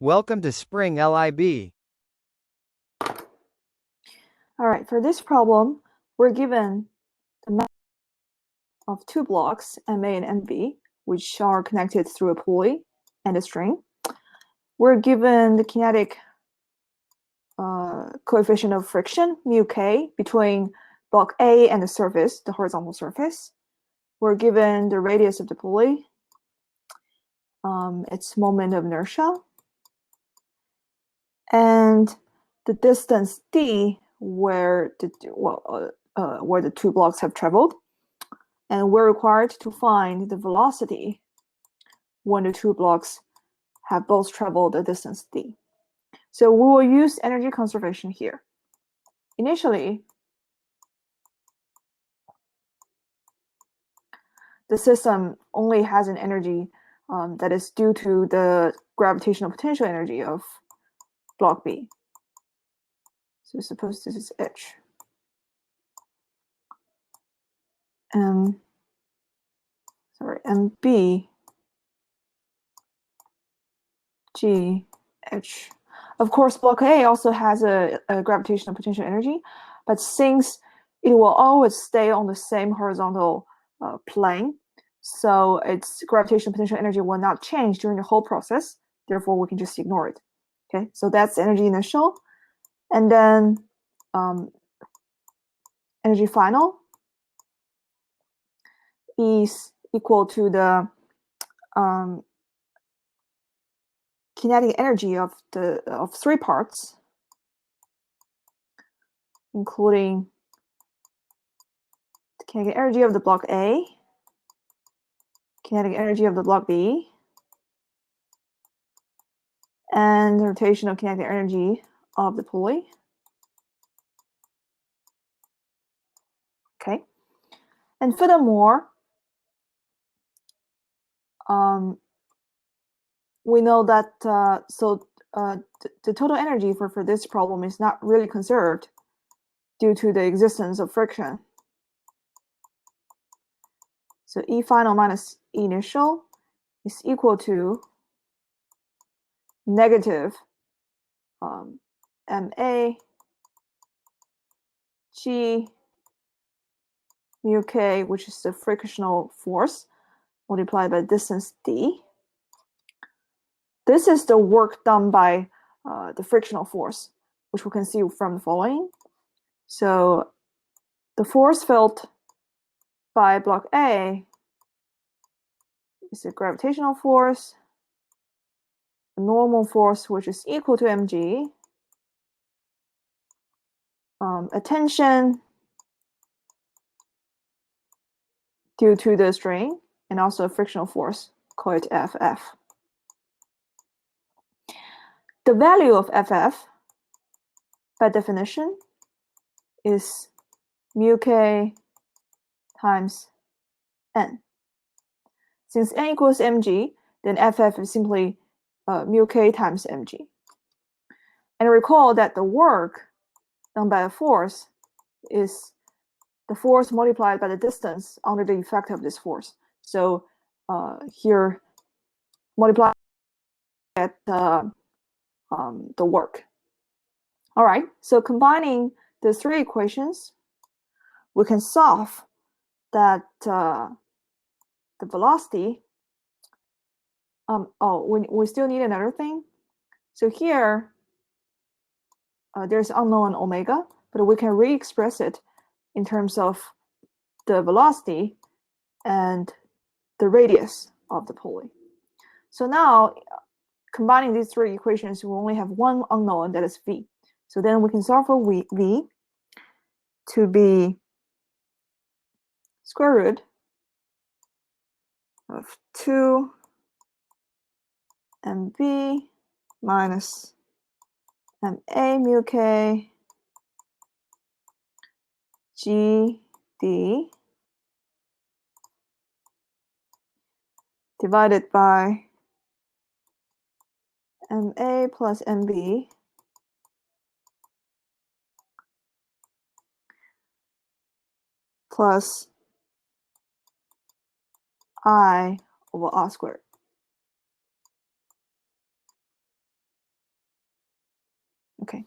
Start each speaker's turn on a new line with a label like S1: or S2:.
S1: Welcome to Spring LIB.
S2: All right, for this problem, we're given the mass of two blocks, MA and MB, which are connected through a pulley and a string. We're given the kinetic coefficient of friction, mu k, between block A and the surface, the horizontal surface. We're given the radius of the pulley, its moment of inertia, and the distance d where the two blocks have traveled. And we're required to find the velocity when the two blocks have both traveled a distance d. So we will use energy conservation here. Initially, the system only has an energy that is due to the gravitational potential energy of block B. So suppose this is H. And B, G, H. Of course, block A also has a gravitational potential energy, but since it will always stay on the same horizontal plane, so its gravitational potential energy will not change during the whole process. Therefore, we can just ignore it. Okay, so that's energy initial. And then energy final is equal to the kinetic energy of three parts, including the kinetic energy of the block A, kinetic energy of the block B, and the rotational kinetic energy of the pulley. Okay, and furthermore, we know that the total energy for this problem is not really conserved due to the existence of friction. So E final minus E initial is equal to negative MA G mu K, which is the frictional force, multiplied by distance D. This is the work done by the frictional force, which we can see from the following. So the force felt by block A is a gravitational force, a normal force, which is equal to mg, a tension due to the string, and also a frictional force, call it FF. The value of FF, by definition, is mu k times n. Since n equals mg, then FF is simply mu k times mg. And recall that the work done by a force is the force multiplied by the distance under the effect of this force. So here, multiply at the work. All right, so combining the three equations, we can solve that the velocity. We still need another thing. So here, there's unknown omega, but we can re-express it in terms of the velocity and the radius of the pulley. So now, combining these three equations, we only have one unknown, that is v. So then we can solve for v to be square root of 2 mv minus ma mu k g d divided by ma plus mb plus I over r squared. Okay.